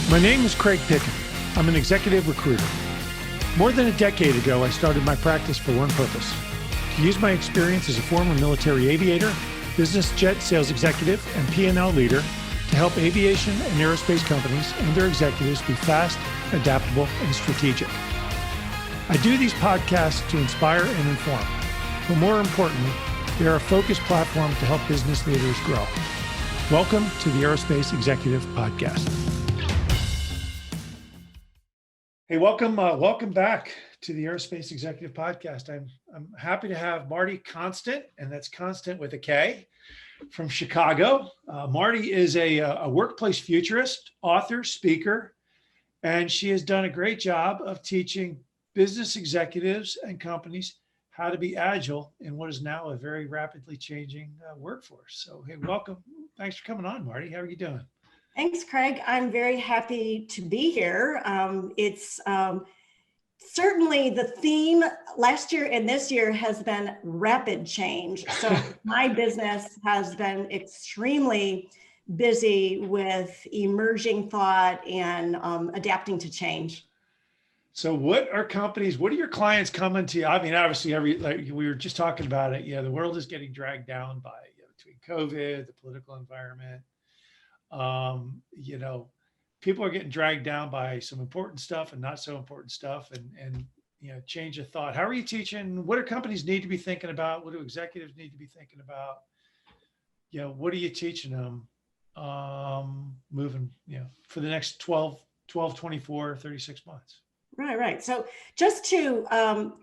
My name is Craig Picken. I'm an executive recruiter. More than a decade ago, I started my practice for one purpose: to use my experience as a former military aviator, business jet sales executive, and P&L leader to help aviation and aerospace companies and their executives be fast, adaptable, and strategic. I do these podcasts to inspire and inform, but more importantly, they are a focused platform to help business leaders grow. Welcome to the Aerospace Executive Podcast. Hey, welcome back to the Aerospace Executive Podcast. I'm happy to have Marti Konstant, and that's Constant with a K, from Chicago. Marti is a workplace futurist, author, speaker, and she has done a great job of teaching business executives and companies how to be agile in what is now a very rapidly changing workforce. So, hey, welcome. Thanks for coming on, Marti. How are you doing? Thanks, Craig. I'm very happy to be here. It's certainly the theme last year and this year has been rapid change. So my business has been extremely busy with emerging thought and adapting to change. So what are your clients coming to you? I mean, obviously like we were just talking about it. The world is getting dragged down by, between COVID, the political environment. People are getting dragged down by some important stuff and not so important stuff, and change of thought. How are you teaching? What do companies need to be thinking about? What do executives need to be thinking about? What are you teaching them moving, for the next 12, 24, 36 months? Right. So just to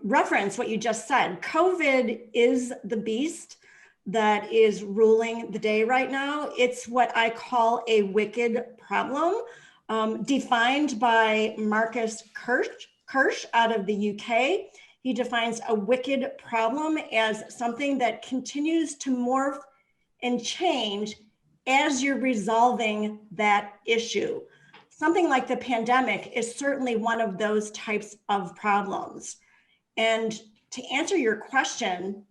reference what you just said, COVID is the beast that is ruling the day right now. It's what I call a wicked problem, defined by Marcus Kirsch out of the UK. He defines a wicked problem as something that continues to morph and change as you're resolving that issue. Something like the pandemic is certainly one of those types of problems. And to answer your question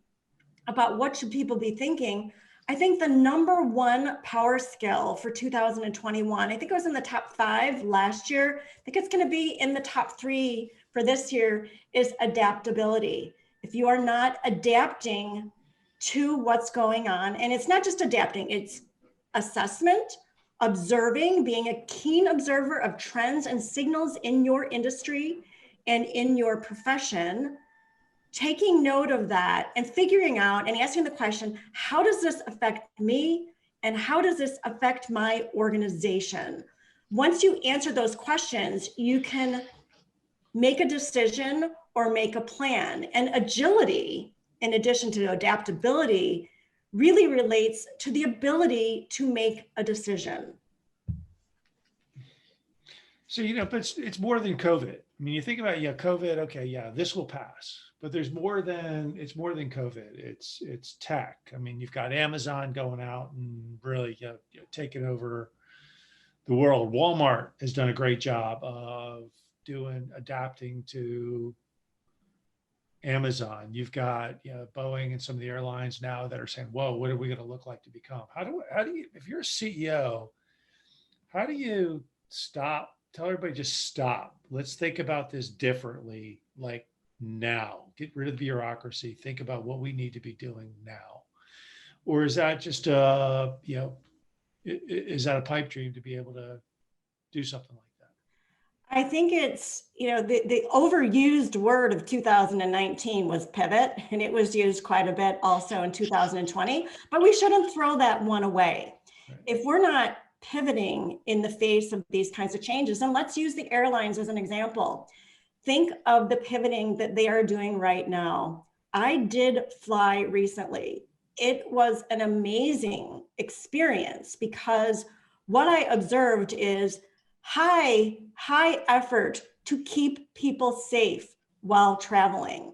about what should people be thinking, I think the number one power skill for 2021, I think it was in the top 5 last year, I think it's going to be in the top 3 for this year, is adaptability. If you are not adapting to what's going on, and it's not just adapting, it's assessment, observing, being a keen observer of trends and signals in your industry and in your profession, taking note of that and figuring out and asking the question, how does this affect me? And how does this affect my organization? Once you answer those questions, you can make a decision or make a plan. And agility, in addition to adaptability, really relates to the ability to make a decision. So, but it's more than COVID. I mean, you think about, COVID, okay, this will pass. But it's more than COVID. It's tech. I mean, you've got Amazon going out and really taking over the world. Walmart has done a great job of adapting to Amazon. You've got Boeing and some of the airlines now that are saying, "Whoa, what are we going to look like to become?" How do you, if you're a CEO, how do you stop? Tell everybody just stop. Let's think about this differently. Like, now, get rid of the bureaucracy, think about what we need to be doing now. Or is that just is that a pipe dream to be able to do something like that? I think it's, the overused word of 2019 was pivot, and it was used quite a bit also in 2020, but we shouldn't throw that one away. Right. If we're not pivoting in the face of these kinds of changes, and let's use the airlines as an example. Think of the pivoting that they are doing right now. I did fly recently. It was an amazing experience because what I observed is high effort to keep people safe while traveling.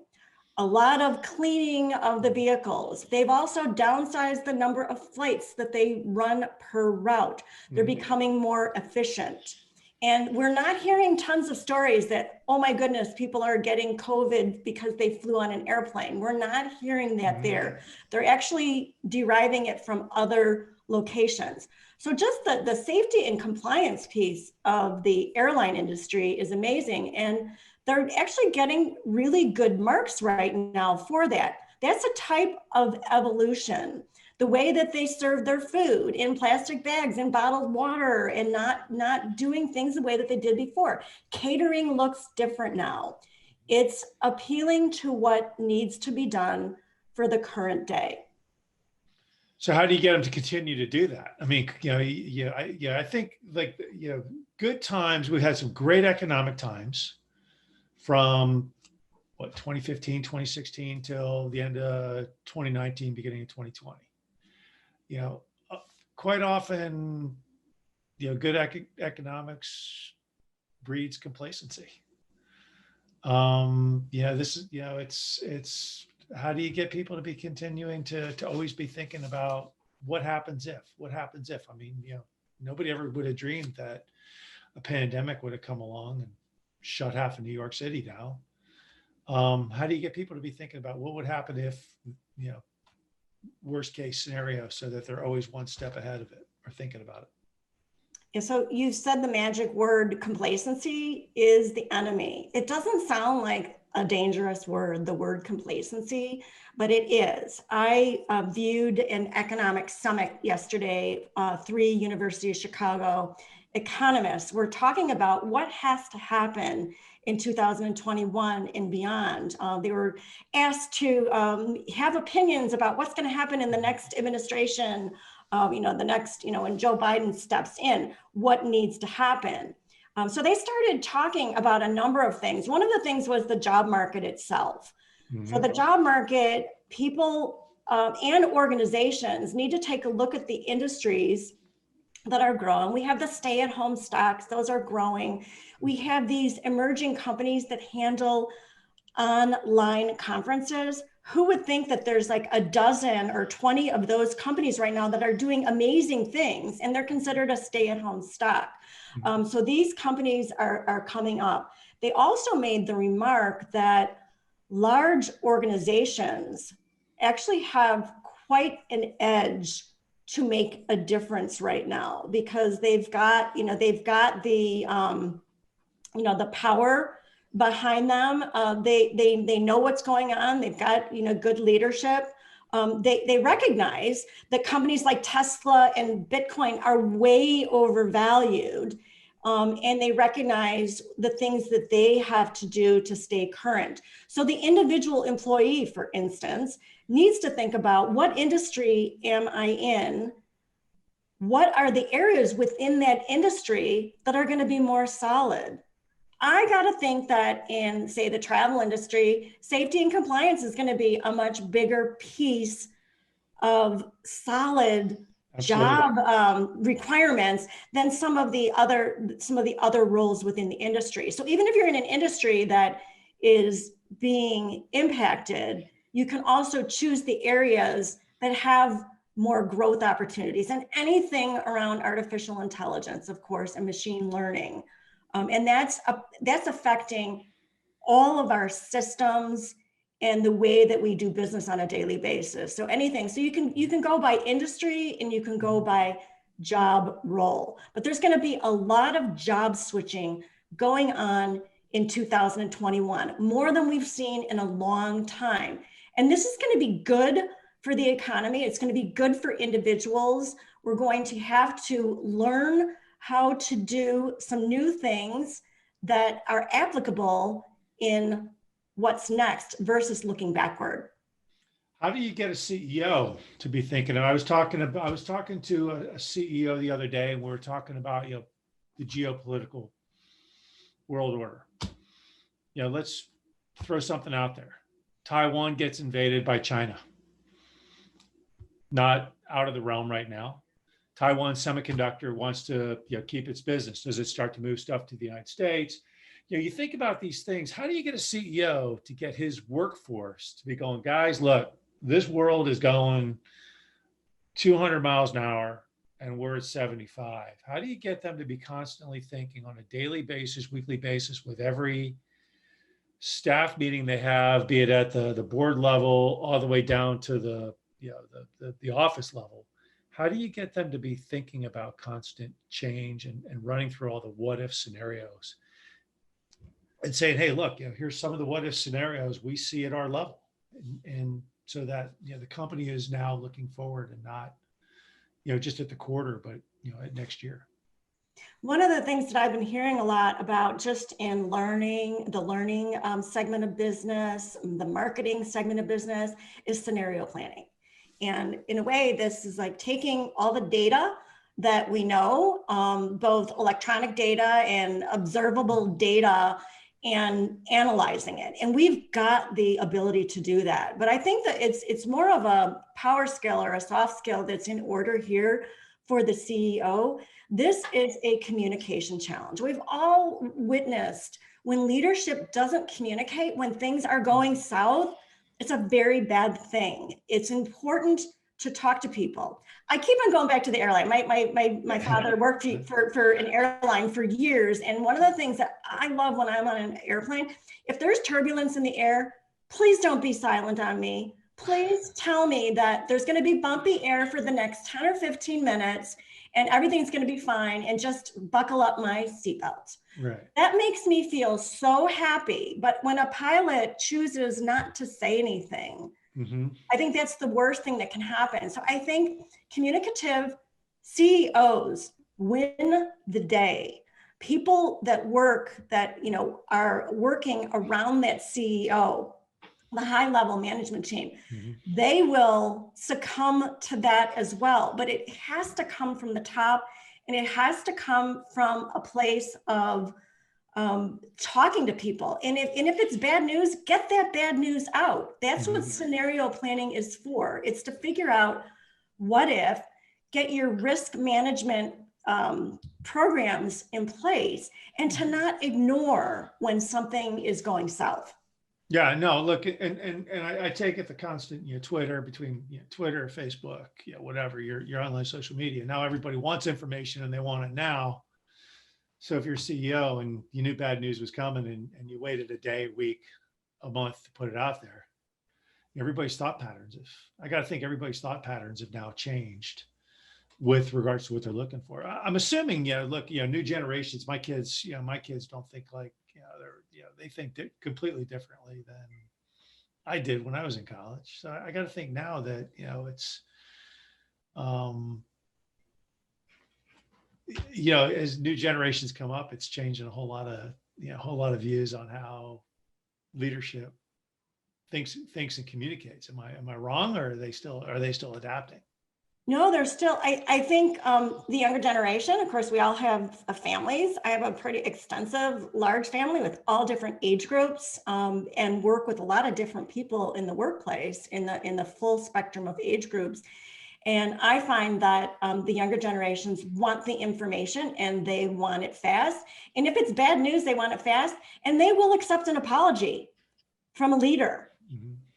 A lot of cleaning of the vehicles. They've also downsized the number of flights that they run per route. They're becoming more efficient. And we're not hearing tons of stories that, oh my goodness, people are getting COVID because they flew on an airplane. We're not hearing that there. They're actually deriving it from other locations. So just the safety and compliance piece of the airline industry is amazing. And they're actually getting really good marks right now for that. That's a type of evolution. The way that they serve their food in plastic bags and bottled water and not doing things the way that they did before. Catering looks different now. It's appealing to what needs to be done for the current day. So how do you get them to continue to do that? I mean, I think like, good times, we've had some great economic times from what, 2015, 2016 till the end of 2019, beginning of 2020. You know, quite often, good economics breeds complacency. This is, it's how do you get people to be continuing to always be thinking about what happens if? I mean, nobody ever would have dreamed that a pandemic would have come along and shut half of New York City down. How do you get people to be thinking about what would happen if, worst case scenario, so that they're always one step ahead of it or thinking about it? Yeah, so you said the magic word, complacency is the enemy. It doesn't sound like a dangerous word, the word complacency, but it is. I viewed an economic summit yesterday. 3 University of Chicago economists were talking about what has to happen in 2021 and beyond. They were asked to have opinions about what's going to happen in the next administration, the next, when Joe Biden steps in, what needs to happen. So they started talking about a number of things. One of the things was the job market itself. Mm-hmm. So the job market, people and organizations need to take a look at the industries that are growing. We have the stay-at-home stocks, those are growing. We have these emerging companies that handle online conferences. Who would think that there's like a dozen or 20 of those companies right now that are doing amazing things, and they're considered a stay-at-home stock. So these companies are coming up. They also made the remark that large organizations actually have quite an edge to make a difference right now, because they've got the the power behind them. They know what's going on. They've got good leadership. They recognize that companies like Tesla and Bitcoin are way overvalued, and they recognize the things that they have to do to stay current. So the individual employee, for instance, needs to think about, what industry am I in? What are the areas within that industry that are going to be more solid? I got to think that in, say, the travel industry, safety and compliance is going to be a much bigger piece of solid job requirements than some of the other roles within the industry. So even if you're in an industry that is being impacted, you can also choose the areas that have more growth opportunities, and anything around artificial intelligence, of course, and machine learning. And that's affecting all of our systems and the way that we do business on a daily basis. So anything, so you can go by industry and you can go by job role, but there's going to be a lot of job switching going on in 2021, more than we've seen in a long time. And this is going to be good for the economy. It's going to be good for individuals. We're going to have to learn how to do some new things that are applicable in what's next versus looking backward. How do you get a CEO to be thinking? And I was talking to a CEO the other day, and we were talking about, the geopolitical world order. Let's throw something out there. Taiwan gets invaded by China. Not out of the realm right now. Taiwan Semiconductor wants to keep its business. Does it start to move stuff to the United States? You think about these things. How do you get a CEO to get his workforce to be going, guys, look, this world is going 200 miles an hour and we're at 75. How do you get them to be constantly thinking on a daily basis, weekly basis, with every staff meeting they have, be it at the board level all the way down to the office level? how do you get them to be thinking about constant change and running through all the what if scenarios and saying, hey, look, here's some of the what if scenarios we see at our level. And so that, the company is now looking forward and not, just at the quarter, but, at next year. One of the things that I've been hearing a lot about just in the learning segment of business, the marketing segment of business is scenario planning. And in a way, this is like taking all the data that we know, both electronic data and observable data, and analyzing it. And we've got the ability to do that. But I think that it's more of a power skill or a soft skill that's in order here for the CEO. This is a communication challenge. We've all witnessed when leadership doesn't communicate, when things are going south, it's a very bad thing. It's important to talk to people. I keep on going back to the airline. My father worked for an airline for years. And one of the things that I love when I'm on an airplane, if there's turbulence in the air, please don't be silent on me. Please tell me that there's going to be bumpy air for the next 10 or 15 minutes and everything's going to be fine, and just buckle up my seatbelt. Right. That makes me feel so happy. But when a pilot chooses not to say anything, I think that's the worst thing that can happen. So I think communicative CEOs win the day. People that are working around that CEO, the high level management team, they will succumb to that as well. But it has to come from the top, and it has to come from a place of talking to people. And if it's bad news, get that bad news out. That's what scenario planning is for. It's to figure out what if, get your risk management programs in place, and to not ignore when something is going south. Yeah, no, look, and I take it the constant, Twitter, between Twitter, Facebook, whatever, your online social media. Now everybody wants information and they want it now. So if you're CEO and you knew bad news was coming and you waited a day, week, a month to put it out there, everybody's thought patterns. I got to think everybody's thought patterns have now changed with regards to what they're looking for. I'm assuming, new generations, my kids don't think like, they think completely differently than I did when I was in college. So I got to think now that, it's, as new generations come up, it's changing a whole lot of views on how leadership thinks and communicates. Am I wrong, or are they still adapting? No, they're still, I think the younger generation, of course, we all have families. I have a pretty extensive, large family with all different age groups, and work with a lot of different people in the workplace in the full spectrum of age groups. And I find that the younger generations want the information and they want it fast. And if it's bad news, they want it fast, and they will accept an apology from a leader.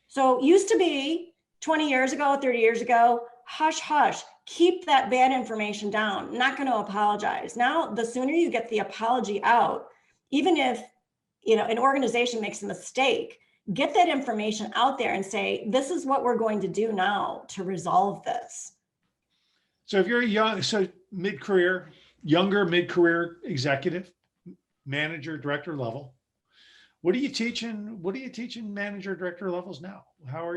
So it used to be 20 years ago, 30 years ago, hush, hush, keep that bad information down. Not going to apologize. Now, the sooner you get the apology out, even if an organization makes a mistake, get that information out there and say, this is what we're going to do now to resolve this. So if you're younger mid-career executive, manager, director level, what are you teaching manager, director levels now? How are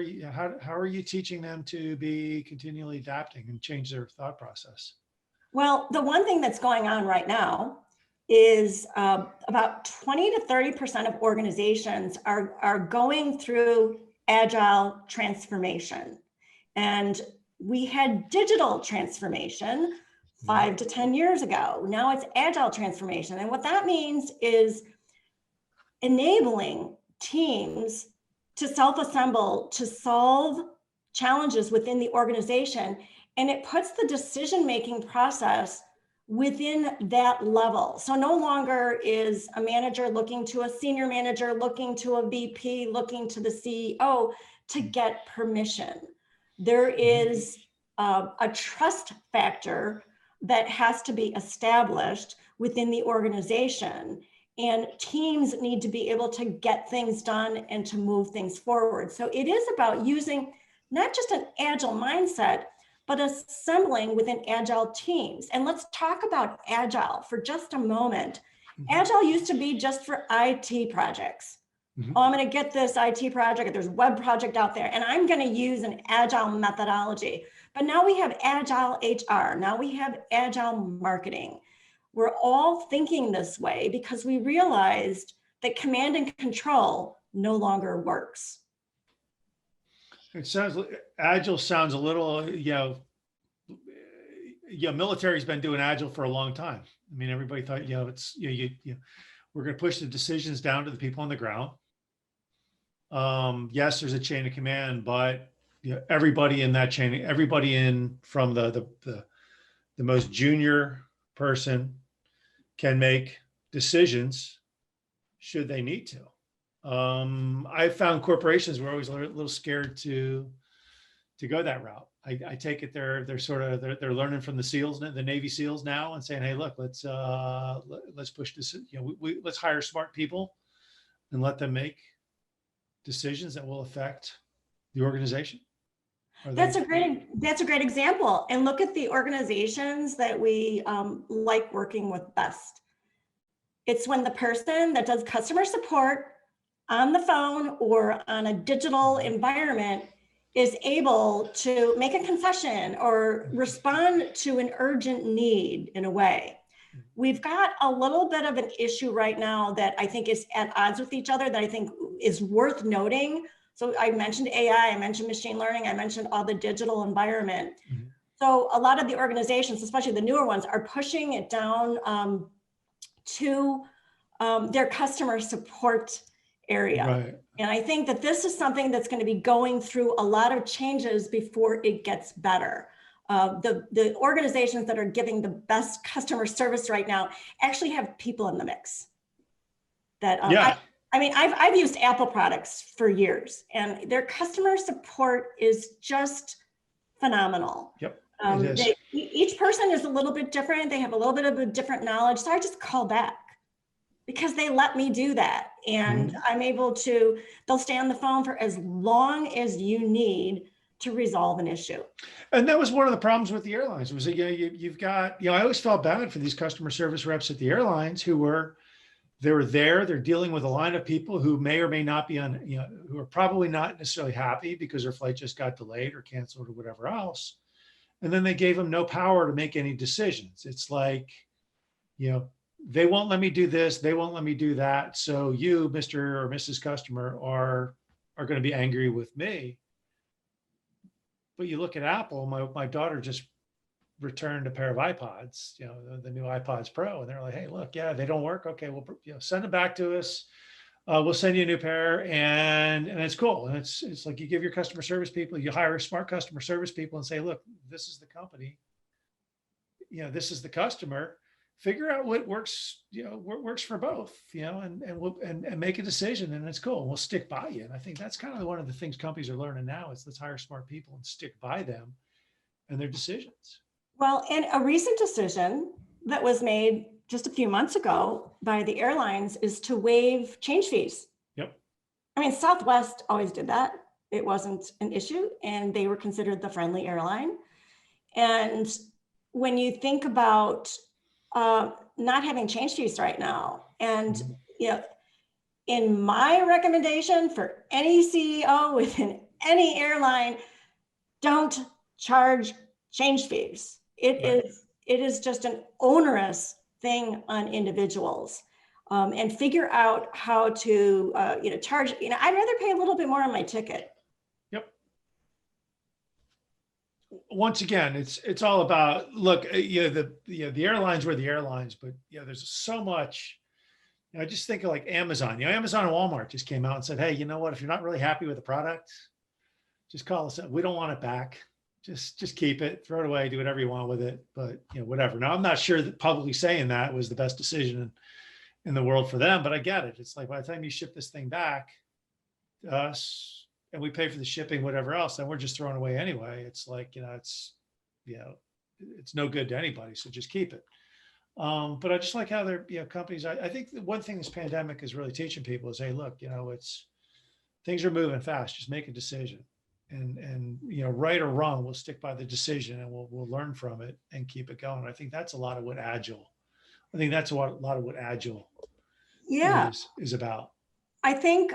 you teaching them to be continually adapting and change their thought process? Well, the one thing that's going on right now is about 20 to 30% of organizations are going through agile transformation. And we had digital transformation 5 to 10 years ago. Now it's agile transformation. And what that means is enabling teams to self-assemble, to solve challenges within the organization. And it puts the decision-making process within that level. So no longer is a manager looking to a senior manager, looking to a VP, looking to the CEO to get permission. There is a trust factor that has to be established within the organization. And teams need to be able to get things done and to move things forward. So it is about using not just an agile mindset, but assembling within agile teams. And let's talk about agile for just a moment. Agile used to be just for IT projects. Oh, I'm going to get this IT project, there's a web project out there, and I'm going to use an agile methodology. But now we have agile HR, now we have agile marketing. We're all thinking this way because we realized that command and control no longer works. It sounds agile sounds a little, military's been doing agile for a long time. I mean, everybody thought, it's, we're going to push the decisions down to the people on the ground. Yes, there's a chain of command, but everybody in that chain, everybody in from the most junior person can make decisions should they need to. I found corporations were always a little scared to go that route. I take it they're sort of they're learning from the SEALs, the Navy SEALs now, and saying, hey, look, let's push this. Let's hire smart people and let them make decisions that will affect the organization. That's a great example. And look at the organizations that we like working with best. It's when the person that does customer support on the phone or on a digital environment is able to make a concession or respond to an urgent need in a way. We've got a little bit of an issue right now that I think is at odds with each other that I think is worth noting. So I mentioned AI, I mentioned machine learning, I mentioned all the digital environment. So a lot of the organizations, especially the newer ones, are pushing it down to their customer support area. Right. And I think that this is something that's going to be going through a lot of changes before it gets better. The organizations that are giving the best customer service right now actually have people in the mix. That I mean, I've used Apple products for years, and their customer support is just phenomenal. Yep. Each person is a little bit different. They have a little bit of a different knowledge. So I just call back because they let me do that. And I'm able to, they'll stay on the phone for as long as you need to resolve an issue. And that was one of the problems with the airlines was that you've got, I always felt bad for these customer service reps at the airlines they're dealing with a line of people who may or may not be who are probably not necessarily happy because their flight just got delayed or canceled or whatever else. And then they gave them no power to make any decisions. It's like, they won't let me do this. They won't let me do that. So you, Mr. or Mrs. Customer, are going to be angry with me. But you look at Apple, my daughter just returned a pair of iPods, the new iPods Pro. And they're like, hey, look, they don't work. Okay, well, send them back to us. We'll send you a new pair and it's cool. And it's like you give your customer service people, you hire smart customer service people and say, look, this is the company. This is the customer. Figure out what works, what works for both, and make a decision, and it's cool. We'll stick by you. And I think that's kind of one of the things companies are learning now is let's hire smart people and stick by them and their decisions. Well, and a recent decision that was made just a few months ago by the airlines is to waive change fees. Yep. I mean, Southwest always did that. It wasn't an issue, and they were considered the friendly airline. And when you think about not having change fees right now. And, in my recommendation for any CEO within any airline, don't charge change fees. It is just an onerous thing on individuals. And figure out how to, charge, I'd rather pay a little bit more on my ticket. Once again, it's all about, look, the airlines were the airlines, but there's so much, I just think of like Amazon, Amazon and Walmart just came out and said, hey, you know what, if you're not really happy with the product, just call us up. We don't want it back. Just keep it, throw it away, do whatever you want with it. But whatever. Now I'm not sure that publicly saying that was the best decision in the world for them, but I get it. It's like, by the time you ship this thing back to us, and we pay for the shipping, whatever else, then we're just throwing away anyway. It's like, it's no good to anybody. So just keep it. But I just like how they're, companies, I think the one thing this pandemic is really teaching people is, hey, look, things are moving fast. Just make a decision. and right or wrong, we'll stick by the decision and we'll learn from it and keep it going. I think that's a lot of what agile. I think that's what a lot of what agile Yeah. is about. I think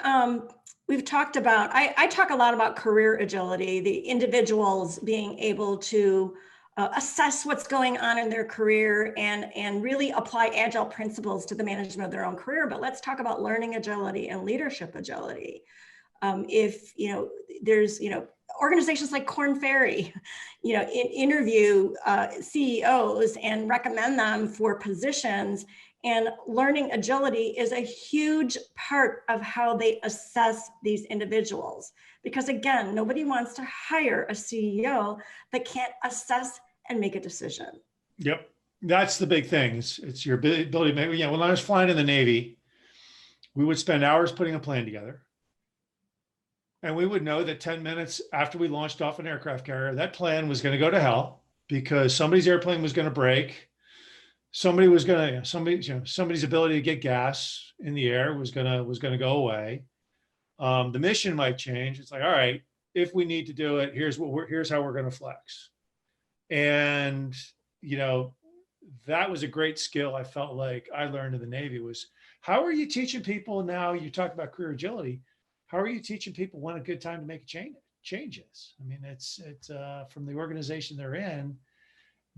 we've talked about, I talk a lot about career agility, the individuals being able to assess what's going on in their career and really apply agile principles to the management of their own career. But let's talk about learning agility and leadership agility. If, there's, organizations like Korn Ferry, interview CEOs and recommend them for positions. And learning agility is a huge part of how they assess these individuals. Because again, nobody wants to hire a CEO that can't assess and make a decision. Yep. That's the big thing. It's your ability to make, when I was flying in the Navy, we would spend hours putting a plan together. And we would know that 10 minutes after we launched off an aircraft carrier, that plan was going to go to hell because somebody's airplane was going to break. Somebody's ability to get gas in the air was gonna go away. The mission might change. It's like, all right, if we need to do it, here's how we're gonna flex. And that was a great skill. I felt like I learned in the Navy was, how are you teaching people now? You talked about career agility. How are you teaching people when a good time to make changes? I mean, it's from the organization they're in.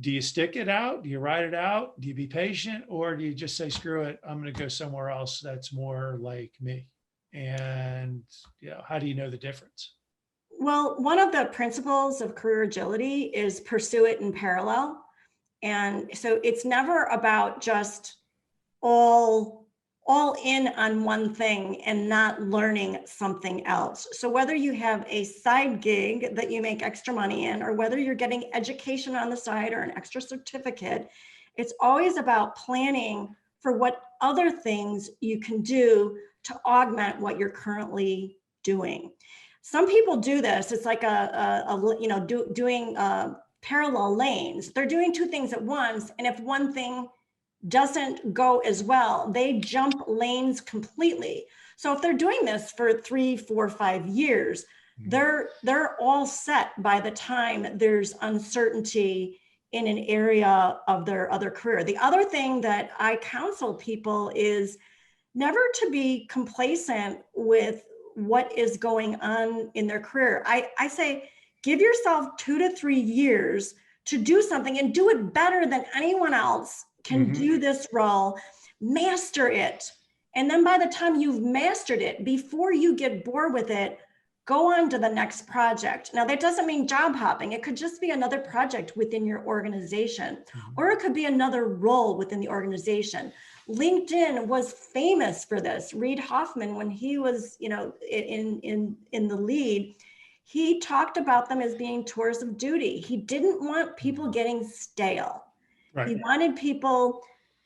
Do you stick it out? Do you ride it out? Do you be patient? Or do you just say, screw it, I'm going to go somewhere else that's more like me? And how do you know the difference? Well, one of the principles of career agility is pursue it in parallel. And so it's never about just all in on one thing and not learning something else. So whether you have a side gig that you make extra money in, or whether you're getting education on the side or an extra certificate, it's always about planning for what other things you can do to augment what you're currently doing. Some people do this. It's like doing parallel lanes. They're doing two things at once. And if one thing doesn't go as well, they jump lanes completely. So if they're doing this for 3, 4, 5 years, they're all set by the time there's uncertainty in an area of their other career. The other thing that I counsel people is never to be complacent with what is going on in their career. I say, give yourself 2 to 3 years to do something and do it better than anyone else can do this role, master it. And then by the time you've mastered it, before you get bored with it, go on to the next project. Now that doesn't mean job hopping. It could just be another project within your organization, or it could be another role within the organization. LinkedIn was famous for this. Reid Hoffman, when he was, in the lead, he talked about them as being tours of duty. He didn't want people getting stale. Right. He wanted people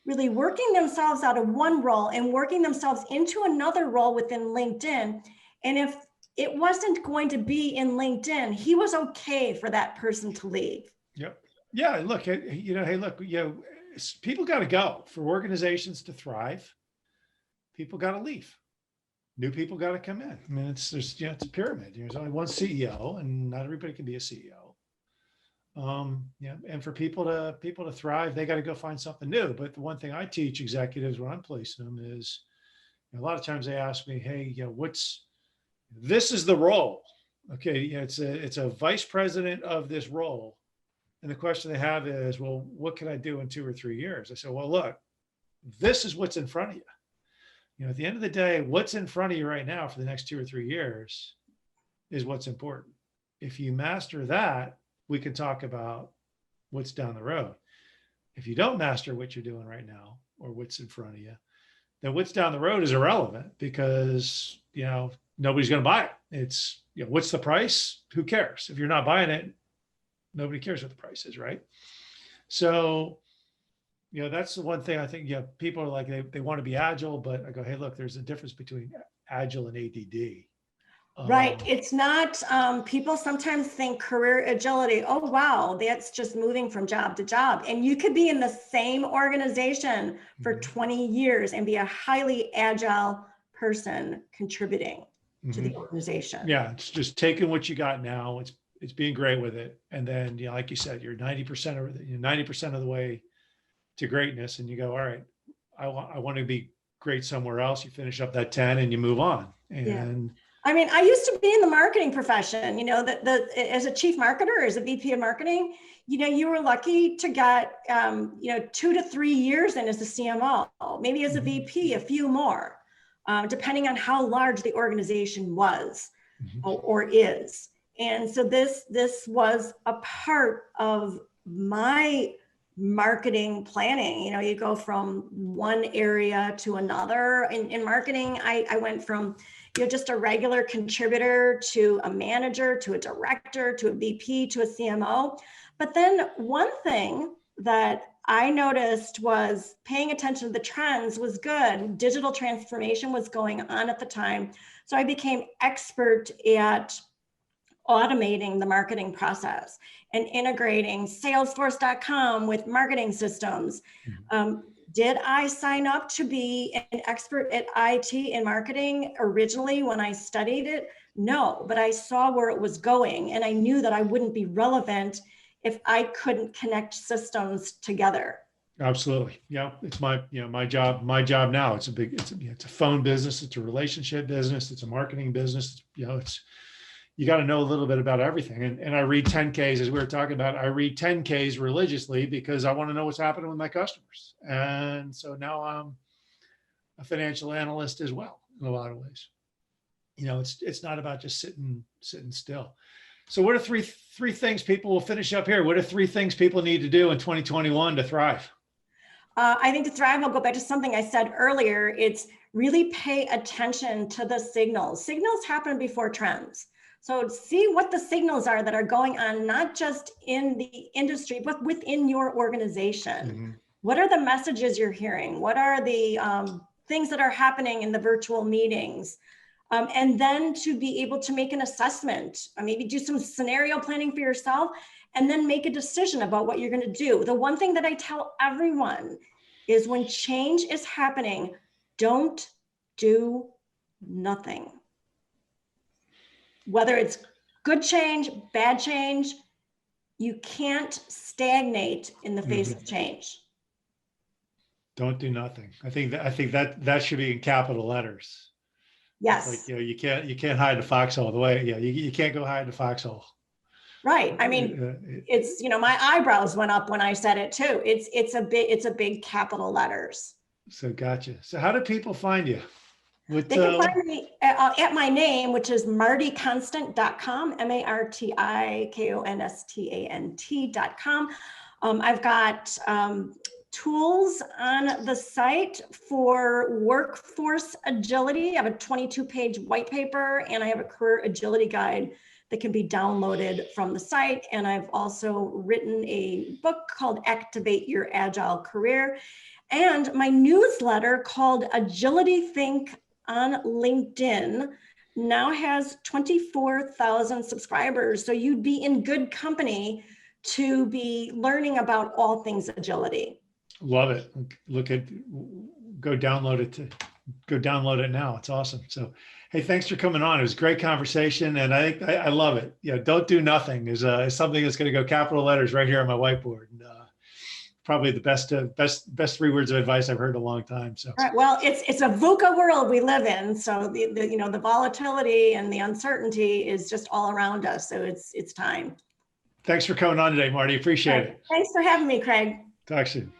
really working themselves out of one role and working themselves into another role within LinkedIn. And if it wasn't going to be in LinkedIn, he was okay for that person to leave. Yep. Yeah. Look, people got to go. For organizations to thrive, people got to leave. New people got to come in. I mean, it's a pyramid. There's only one CEO, and not everybody can be a CEO. And for people to thrive, they got to go find something new. But the one thing I teach executives when I'm placing them is, a lot of times they ask me, hey, this is the role. Okay, it's a vice president of this role. And the question they have is, well, what can I do in 2 or 3 years? I said, well, look, this is what's in front of you. At the end of the day, what's in front of you right now for the next 2 or 3 years is what's important. If you master that, we can talk about what's down the road. If you don't master what you're doing right now or what's in front of you, then what's down the road is irrelevant because, nobody's going to buy it. It's, what's the price? Who cares? If you're not buying it, nobody cares what the price is, right? So, that's the one thing I think, people are like, they want to be agile, but I go, hey, look, there's a difference between agile and ADD. Right. It's not, people sometimes think career agility, oh, wow, that's just moving from job to job. And you could be in the same organization for 20 years and be a highly agile person contributing. to the organization. Yeah, it's just taking what you got now. It's being great with it, and then like you said, you're 90% of 90% of the way to greatness, and you go, all right, I want to be great somewhere else. You finish up that 10 and you move on. And I mean, I used to be in the marketing profession, as a chief marketer, as a VP of marketing, you were lucky to get, 2 to 3 years in as a CMO, maybe as a VP, a few more, depending on how large the organization was or is. And so this was a part of my marketing planning. You go from one area to another. In marketing, I went from just a regular contributor to a manager to a director to a VP to a CMO. But then one thing that I noticed was paying attention to the trends was good. Digital transformation was going on at the time. So I became expert at automating the marketing process and integrating Salesforce.com with marketing systems. Did I sign up to be an expert at IT and marketing originally when I studied it? No, but I saw where it was going, and I knew that I wouldn't be relevant if I couldn't connect systems together. Absolutely. Yeah. It's my job now. It's a phone business. It's a relationship business. It's a marketing business. You got to know a little bit about everything. And I read 10Ks, as we were talking about. I read 10Ks religiously because I want to know what's happening with my customers. And so now I'm a financial analyst as well in a lot of ways. It's not about just sitting still. So what are three things people will finish up here? What are 3 things people need to do in 2021 to thrive? I think to thrive, I'll go back to something I said earlier. It's really pay attention to the signals. Signals happen before trends. So see what the signals are that are going on, not just in the industry, but within your organization. What are the messages you're hearing? What are the things that are happening in the virtual meetings? And then to be able to make an assessment, maybe do some scenario planning for yourself, and then make a decision about what you're going to do. The one thing that I tell everyone is when change is happening, don't do nothing. Whether it's good change, bad change, you can't stagnate in the face of change. Don't do nothing. I think that should be in capital letters. Yes. You can't hide the foxhole the way. You can't go hide the foxhole. Right. I mean, it's my eyebrows went up when I said it too. It's a big capital letters. So gotcha. So how do people find you? They can find me at my name, which is martikonstant.com, MartiKonstant.com. I've got tools on the site for workforce agility. I have a 22-page white paper, and I have a career agility guide that can be downloaded from the site. And I've also written a book called Activate Your Agile Career. And my newsletter called Agility Think on LinkedIn now has 24,000 subscribers. So you'd be in good company to be learning about all things agility. Love it. Go download it now. It's awesome. So, hey, thanks for coming on. It was a great conversation, and I love it. Don't do nothing is something that's going to go capital letters right here on my whiteboard. And, probably the best 3 words of advice I've heard in a long time. So, right. Well, it's a VUCA world we live in. So the volatility and the uncertainty is just all around us. So it's time. Thanks for coming on today, Marty. Appreciate it. Thanks for having me, Craig. Talk soon.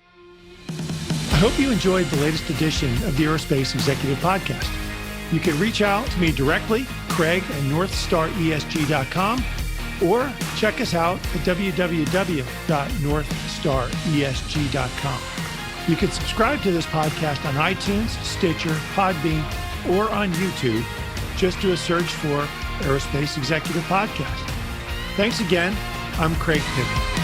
I hope you enjoyed the latest edition of the Aerospace Executive Podcast. You can reach out to me directly, Craig at NorthstarESG.com, or check us out at www.northstaresg.com. You can subscribe to this podcast on iTunes, Stitcher, Podbean, or on YouTube. Just do a search for Aerospace Executive Podcast. Thanks again. I'm Craig Piven.